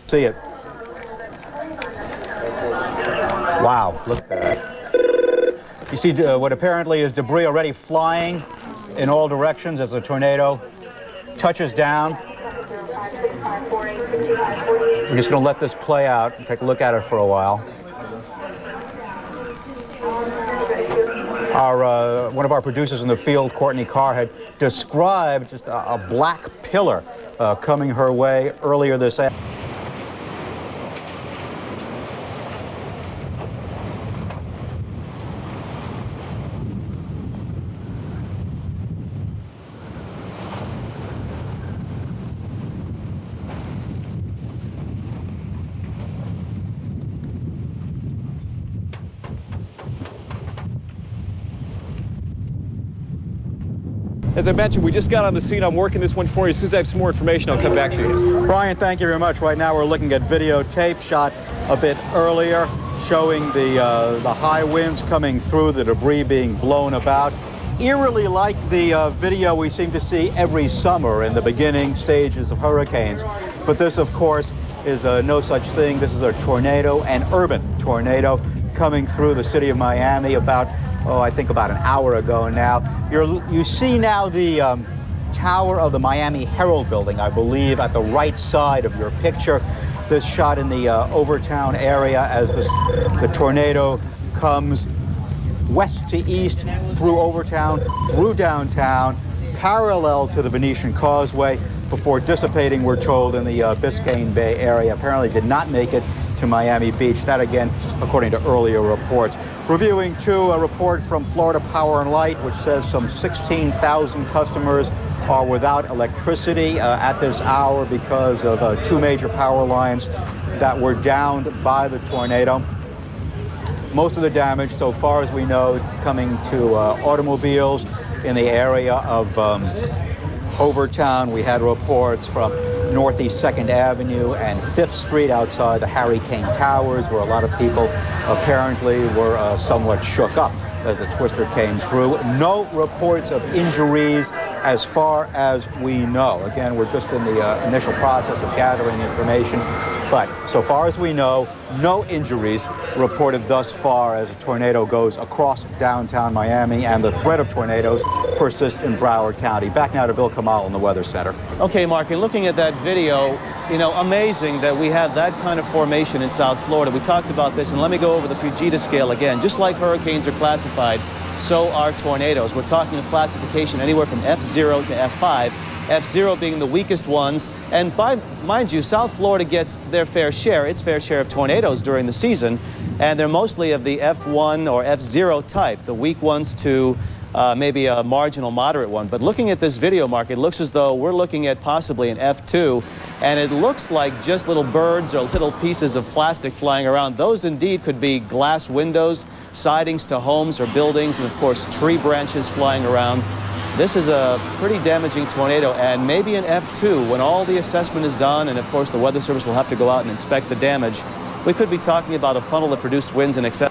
See it. Wow, look at that. You see what apparently is debris already flying in all directions as the tornado touches down. We're just going to let this play out and take a look at it for a while. One of our producers in the field, Courtney Carr, had described just a black pillar coming her way earlier this afternoon. As I mentioned, we just got on the scene. I'm working this one for you. As soon as I have some more information, I'll come back to you. Brian, thank you very much. Right now we're looking at videotape shot a bit earlier, showing the high winds coming through, the debris being blown about. Eerily like the video we seem to see every summer in the beginning stages of hurricanes. But this, of course, is no such thing. This is a tornado, an urban tornado, coming through the city of Miami I think about an hour ago now. You see now the tower of the Miami Herald building, I believe, at the right side of your picture. This shot in the Overtown area as the tornado comes west to east through Overtown, through downtown, parallel to the Venetian Causeway, before dissipating, we're told, in the Biscayne Bay area. Apparently did not make it to Miami Beach. That, again, according to earlier reports. Reviewing, too, a report from Florida Power and Light, which says some 16,000 customers are without electricity at this hour because of two major power lines that were downed by the tornado. Most of the damage, so far as we know, coming to automobiles in the area of Overtown. We had reports from Northeast 2nd Avenue and 5th Street outside the Harry Kane Towers, where a lot of people apparently were somewhat shook up as the twister came through. No reports of injuries as far as we know. Again, we're just in the initial process of gathering information, but so far as we know, no injuries reported thus far as a tornado goes across downtown Miami, and the threat of tornadoes persists in Broward County. Back now to Bill Kamal in the Weather Center. Okay, Mark, and looking at that video, amazing that we have that kind of formation in South Florida. We talked about this, and let me go over the Fujita scale again. Just like hurricanes are classified, so are tornadoes. We're talking a classification anywhere from F0 to F5. F0 being the weakest ones, and mind you, South Florida gets its fair share of tornadoes during the season, and they're mostly of the F1 or F0 type, the weak ones to maybe a marginal moderate one. But looking at this video, Mark, it looks as though we're looking at possibly an F2, and it looks like just little birds or little pieces of plastic flying around. Those indeed could be glass windows, sidings to homes or buildings, and of course tree branches flying around. This is a pretty damaging tornado, and maybe an F2 when all the assessment is done, and of course the Weather Service will have to go out and inspect the damage. We could be talking about a funnel that produced winds in excess.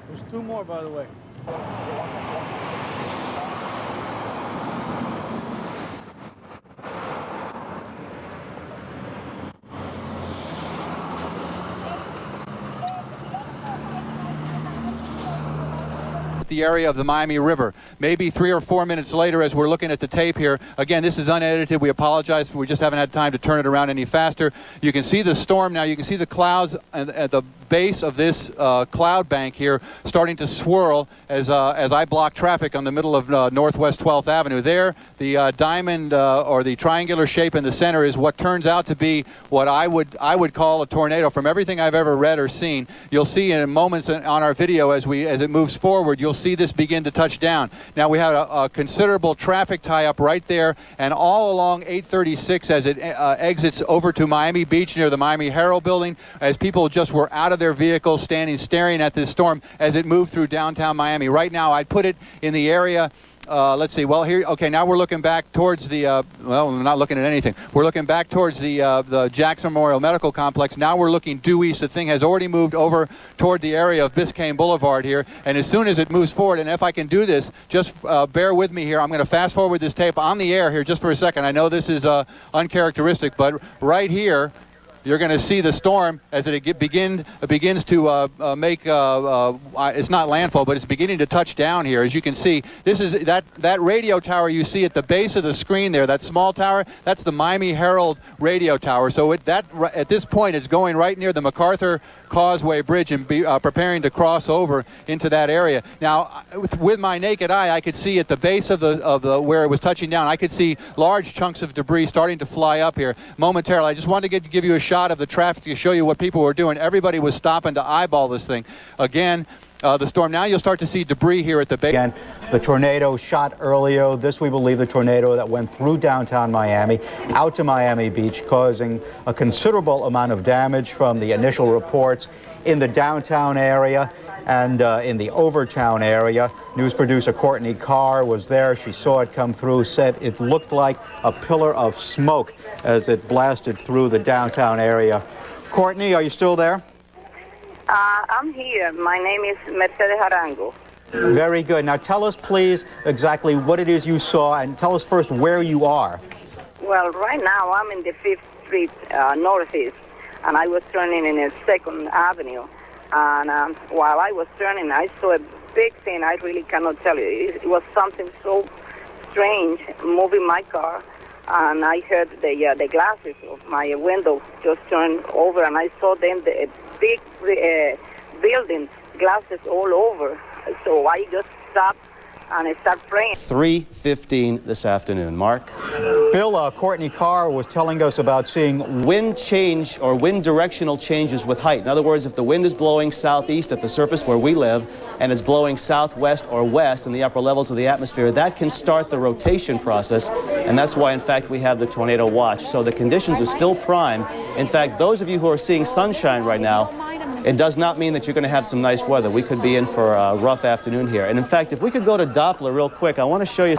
There's two more, by the way. The area of the Miami River. Maybe 3 or 4 minutes later, as we're looking at the tape here, again, this is unedited. We apologize. We just haven't had time to turn it around any faster. You can see the storm now. You can see the clouds at the base of this cloud bank here starting to swirl as I block traffic on the middle of Northwest 12th Avenue. There, The diamond or the triangular shape in the center is what turns out to be what I would call a tornado. From everything I've ever read or seen, you'll see in moments on our video as it moves forward, you'll see this begin to touch down. Now we have a considerable traffic tie-up right there, and all along 836 as it exits over to Miami Beach near the Miami Herald building, as people just were out of their vehicles standing staring at this storm as it moved through downtown Miami. Right now I'd put it in the area. Let's see. Well, here. Okay, now we're looking back towards the. Well, we're not looking at anything. We're looking back towards the Jackson Memorial Medical Complex. Now we're looking due east. The thing has already moved over toward the area of Biscayne Boulevard here. And as soon as it moves forward, and if I can do this, just bear with me here. I'm going to fast forward this tape on the air here just for a second. I know this is uncharacteristic, but right here, you're going to see the storm as it begins to make, it's not landfall, but it's beginning to touch down here. As you can see, this is that radio tower you see at the base of the screen there, that small tower, that's the Miami Herald radio tower. So at this point, it's going right near the MacArthur Causeway Bridge and preparing to cross over into that area. Now, with my naked eye, I could see at the base of the where it was touching down, I could see large chunks of debris starting to fly up here momentarily. I just wanted to give you a shot of the traffic to show you what people were doing. Everybody was stopping to eyeball this thing. Again, the storm. Now you'll start to see debris here at the base. Again, the tornado shot earlier. This, we believe, the tornado that went through downtown Miami, out to Miami Beach, causing a considerable amount of damage from the initial reports in the downtown area and in the Overtown area. News producer Courtney Carr was there. She saw it come through, said it looked like a pillar of smoke as it blasted through the downtown area. Courtney, are you still there? I'm here. My name is Mercedes Arango. Very good. Now tell us, please, exactly what it is you saw, and tell us first where you are. Well, right now I'm in the 5th Street Northeast, and I was turning in a 2nd Avenue. And while I was turning, I saw a big thing. I really cannot tell you. It was something so strange moving my car, and I heard the glasses of my window just turned over, and I saw then the big building, glasses all over. So I just stopped and I started praying. 3:15 this afternoon. Mark? Bill, Courtney Carr was telling us about seeing Wind change or wind directional changes with height. In other words, if the wind is blowing southeast at the surface where we live and is blowing southwest or west in the upper levels of the atmosphere, that can start the rotation process, and that's why, in fact, we have the tornado watch. So the conditions are still prime. In fact, those of you who are seeing sunshine right now, it does not mean that you're going to have some nice weather. We could be in for a rough afternoon here. And in fact, if we could go to Doppler real quick, I want to show you.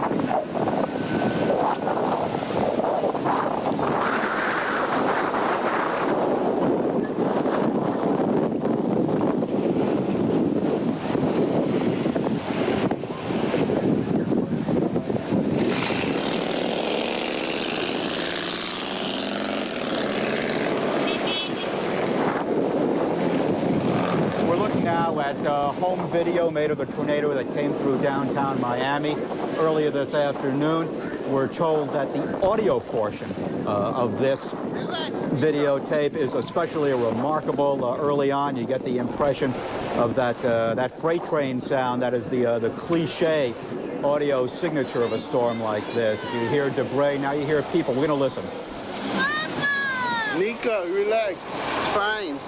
Home video made of the tornado that came through downtown Miami earlier this afternoon. We're told that the audio portion of this videotape is especially remarkable. Early on, you get the impression of that freight train sound that is the cliche audio signature of a storm like this. If you hear debris, now you hear people. We're going to listen. Nico, relax. It's fine.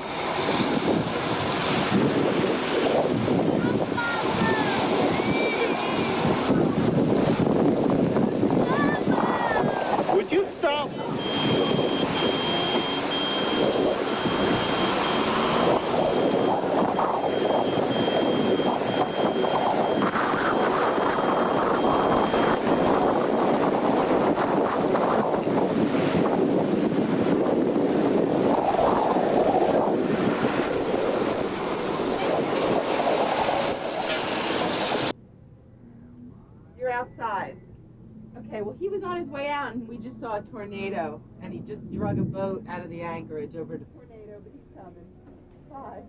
Would you stop? You're outside. Okay, well, he was on his way out, and we just saw a tornado, and he just drug a boat out of the anchorage over to tornado, but he's coming. Bye.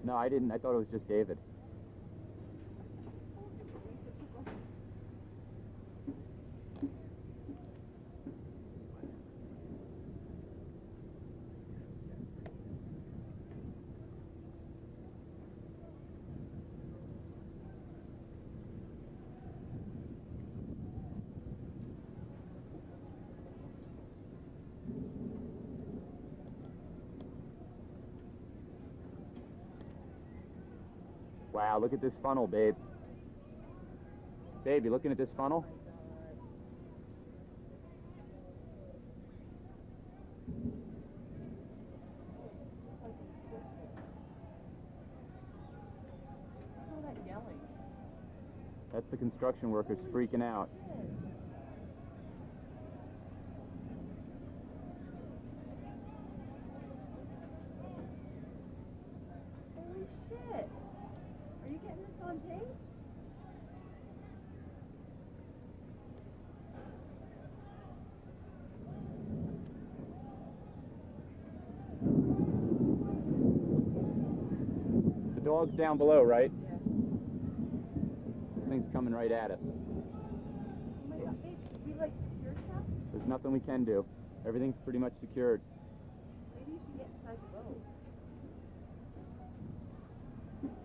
No, I didn't. I thought it was just David. Wow, look at this funnel, babe. Babe, you looking at this funnel? What's all that yelling? That's the construction workers freaking out. Holy shit! Are you getting this on tape? The dog's down below, right? Yeah. This thing's coming right at us. Oh my god, babe, should we like secure stuff? There's nothing we can do. Everything's pretty much secured. Maybe you should get inside the boat. Oh my god.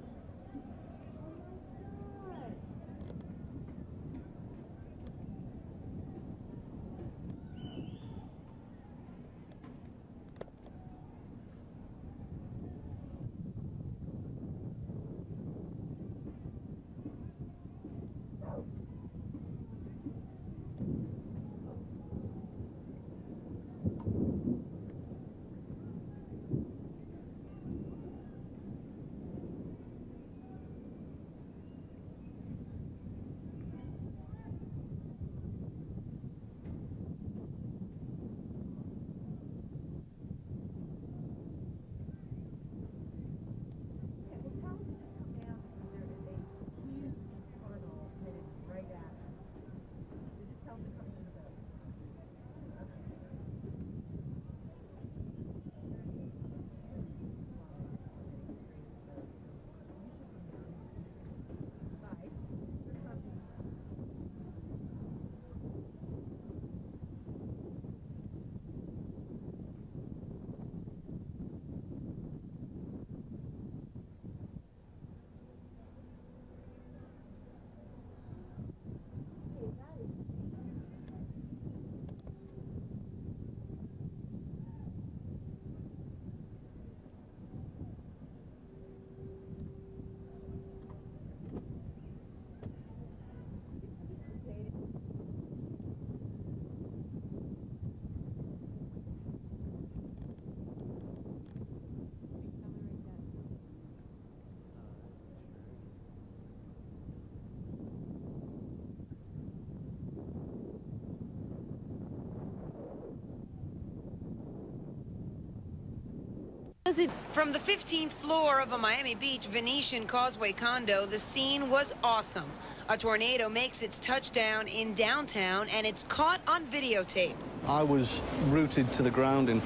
From the 15th floor of a Miami Beach Venetian Causeway condo, the scene was awesome. A tornado makes its touchdown in downtown, and it's caught on videotape. I was rooted to the ground in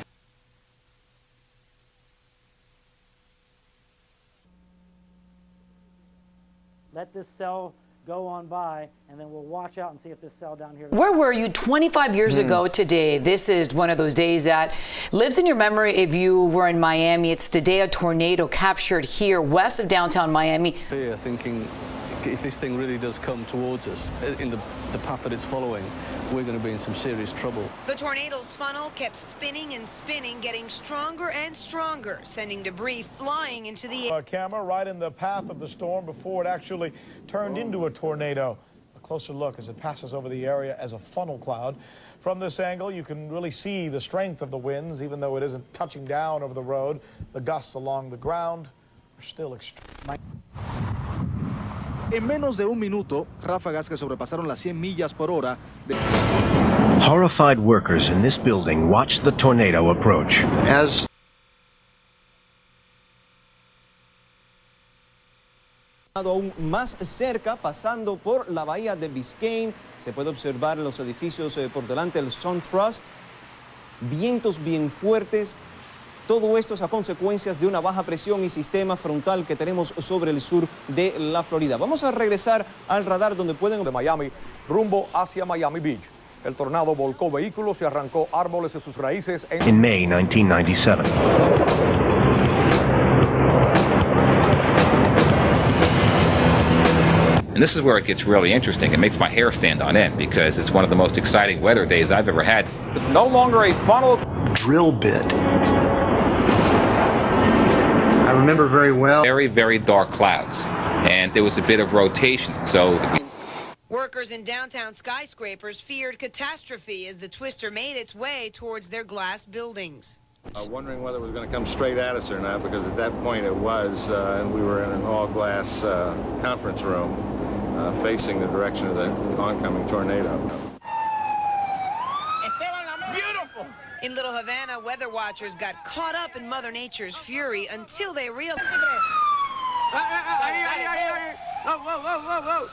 Let this cell go on by, and then we'll watch out and see if this cell down here. Where were you 25 years ago today? This is one of those days that lives in your memory if you were in Miami. It's the day a tornado captured here west of downtown Miami. fear, thinking if this thing really does come towards us in the path that it's following, we're going to be in some serious trouble. The tornado's funnel kept spinning and spinning, getting stronger and stronger, sending debris flying into the air. A camera right in the path of the storm before it actually turned into a tornado. A closer look as it passes over the area as a funnel cloud. From this angle, you can really see the strength of the winds, even though it isn't touching down over the road. The gusts along the ground are still extreme. En menos de un minuto, ráfagas que sobrepasaron las 100 millas por hora. Horrified workers in this building watched the tornado approach. As aún más cerca, pasando por la bahía de Biscayne, se puede observar en los edificios por delante del Sun Trust, vientos bien fuertes, Todo esto es a consecuencias de una baja presión y sistema frontal que tenemos sobre el sur de la Florida. Vamos a regresar al radar donde pueden... De Miami rumbo hacia Miami Beach. El tornado volcó vehículos y arrancó árboles de sus raíces in May 1997. And this is where it gets really interesting. It makes my hair stand on end because it's one of the most exciting weather days I've ever had. It's no longer a funnel. Drill bit. I remember very well. Very, very dark clouds. And there was a bit of rotation. So Workers in downtown skyscrapers feared catastrophe as the twister made its way towards their glass buildings. Wondering whether it was going to come straight at us or not, because at that point it was, and we were in an all-glass conference room facing the direction of the oncoming tornado. Beautiful! In Little Havana, weather watchers got caught up in Mother Nature's fury until they realized... Whoa, whoa, whoa, whoa, whoa.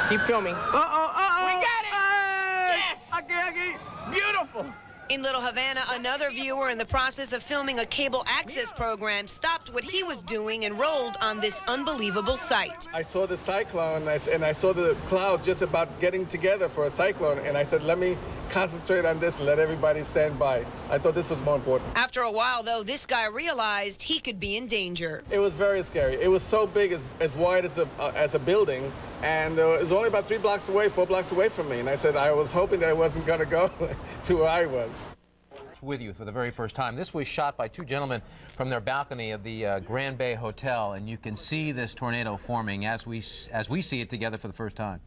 Keep filming. We got it! Yes! Okay. Beautiful! In Little Havana, another viewer in the process of filming a cable access program stopped what he was doing and rolled on this unbelievable sight. I saw the cyclone and I saw the clouds just about getting together for a cyclone, and I said, let me concentrate on this and let everybody stand by. I thought this was more important. After a while, though, this guy realized he could be in danger. It was very scary. It was so big, as wide as a building, and it was only about 4 blocks away from me. And I said I was hoping that it wasn't going to go to where I was. With you for the very first time. This was shot by two gentlemen from their balcony of the Grand Bay Hotel, and you can see this tornado forming as we see it together for the first time.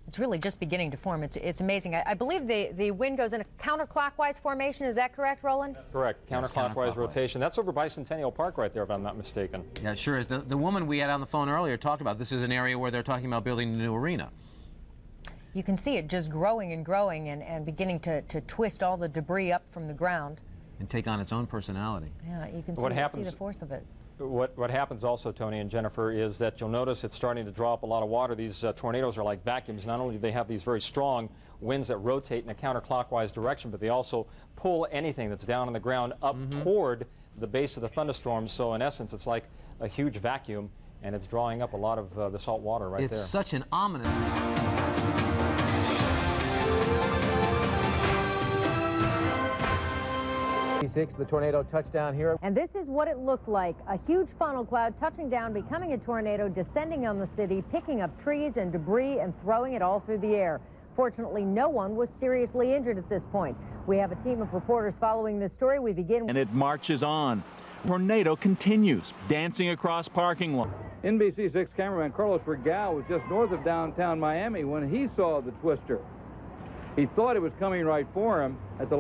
It's really just beginning to form. It's amazing. I believe the wind goes in a counterclockwise formation. Is that correct, Roland? Correct. Counterclockwise rotation. That's over Bicentennial Park right there, if I'm not mistaken. Yeah, it sure is. The woman we had on the phone earlier talked about this is an area where they're talking about building a new arena. You can see it just growing and growing and beginning to twist all the debris up from the ground. And take on its own personality. Yeah, you can see the force of it. What happens also, Tony and Jennifer, is that you'll notice it's starting to draw up a lot of water. These tornadoes are like vacuums. Not only do they have these very strong winds that rotate in a counterclockwise direction, but they also pull anything that's down on the ground up toward the base of the thunderstorm. So in essence, it's like a huge vacuum, and it's drawing up a lot of the salt water right there. It's such an ominous... The tornado touched down here. And this is what it looked like. A huge funnel cloud touching down, becoming a tornado, descending on the city, picking up trees and debris and throwing it all through the air. Fortunately, no one was seriously injured at this point. We have a team of reporters following this story. We begin. And it marches on. Tornado continues, dancing across parking lots. NBC6 cameraman Carlos Regal was just north of downtown Miami when he saw the twister. He thought it was coming right for him at the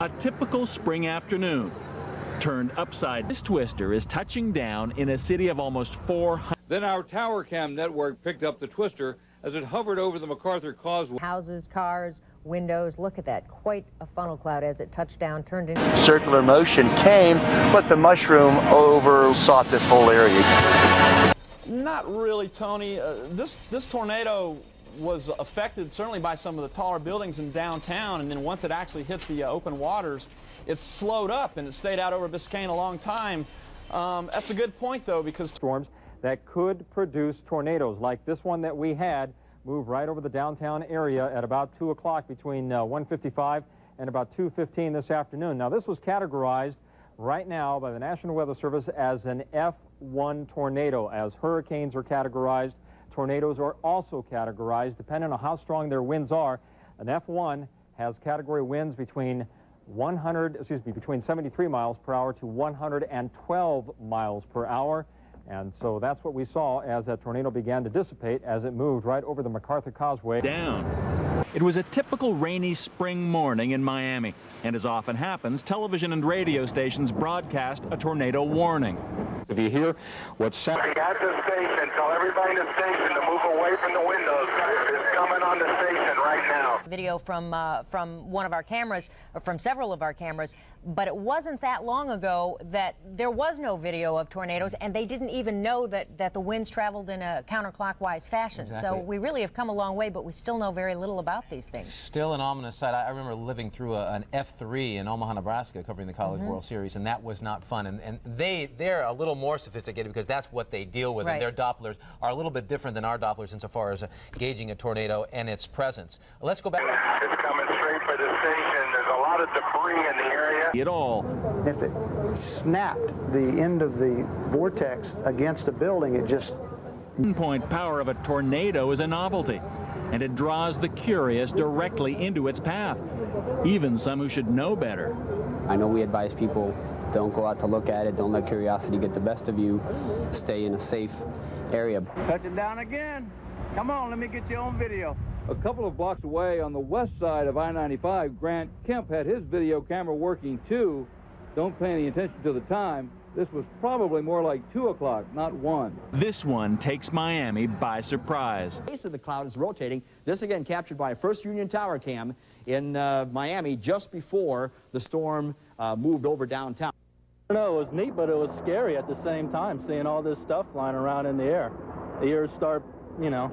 A typical spring afternoon turned upside. This twister is touching down in a city of almost 400. Then our tower cam network picked up the twister as it hovered over the MacArthur Causeway. Houses, cars, windows. Look at that. Quite a funnel cloud as it touched down, turned into... Circular motion came, but the mushroom oversought this whole area. Not really, Tony. This tornado was affected certainly by some of the taller buildings in downtown, and then once it actually hit the open waters, it slowed up and it stayed out over Biscayne a long time. That's a good point, though, because storms that could produce tornadoes like this one that we had move right over the downtown area at about 2 o'clock between 1:55 and about 2:15 this afternoon. Now, this was categorized right now by the National Weather Service as an F1 tornado, as hurricanes are categorized. tornadoes are also categorized depending on how strong their winds are. An F1 has category winds between 73 miles per hour to 112 miles per hour. And so that's what we saw as that tornado began to dissipate as it moved right over the MacArthur Causeway. Down. It was a typical rainy spring morning in Miami, and as often happens, television and radio stations broadcast a tornado warning. If you hear what's sounding at the station, tell everybody in the station to move away from the windows. It's coming on the station right now. Video from one of our cameras, or from several of our cameras, but it wasn't that long ago that there was no video of tornadoes, and they didn't even know that the winds traveled in a counterclockwise fashion. Exactly. So we really have come a long way, but we still know very little about these things. Still an ominous sight. I remember living through an F3 in Omaha, Nebraska, covering the College World Series, and that was not fun. And they're a little more sophisticated because that's what they deal with. Right. And their Dopplers are a little bit different than our Dopplers insofar as gauging a tornado and its presence. Let's go back. It's coming straight for the station. There's a lot of debris in the area. It all. If it snapped the end of the vortex against a building, it just... Point power of a tornado is a novelty, and it draws the curious directly into its path, even some who should know better. I know we advise people, don't go out to look at it, don't let curiosity get the best of you, stay in a safe area. Touch it down again. Come on, let me get you on video. A couple of blocks away on the west side of I-95, Grant Kemp had his video camera working too. Don't pay any attention to the time. This was probably more like 2 o'clock, not 1. This one takes Miami by surprise. The base of the cloud is rotating. This again captured by a First Union Tower cam in Miami just before the storm moved over downtown. I don't know, it was neat, but it was scary at the same time, seeing all this stuff flying around in the air. The ears start, you know.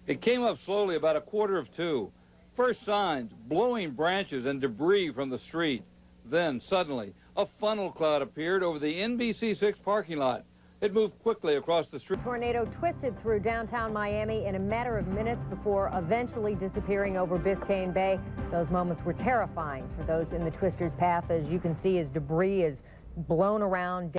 It came up slowly about 1:45. First signs, blowing branches and debris from the street. Then, suddenly, a funnel cloud appeared over the NBC6 parking lot. It moved quickly across the street. The tornado twisted through downtown Miami in a matter of minutes before eventually disappearing over Biscayne Bay. Those moments were terrifying for those in the twister's path, as you can see as debris is blown around.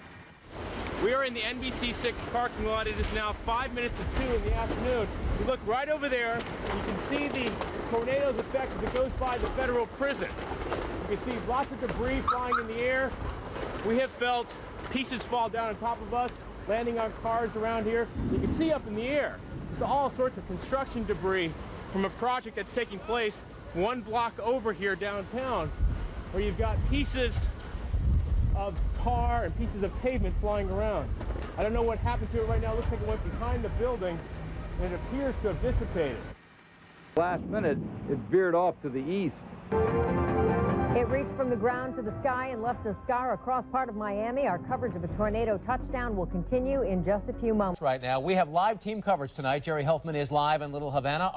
We are in the NBC6 parking lot. It is now 5 minutes to 2 in the afternoon. You look right over there, you can see the tornado's effect as it goes by the federal prison. You can see lots of debris flying in the air. We have felt pieces fall down on top of us, landing on cars around here. You can see up in the air, so all sorts of construction debris from a project that's taking place 1 block over here downtown, where you've got pieces of tar and pieces of pavement flying around. I don't know what happened to it right now. It looks like it went behind the building, and it appears to have dissipated. Last minute, it veered off to the east. It reached from the ground to the sky and left a scar across part of Miami. Our coverage of a tornado touchdown will continue in just a few moments. Right now, we have live team coverage tonight. Jerry Helfman is live in Little Havana.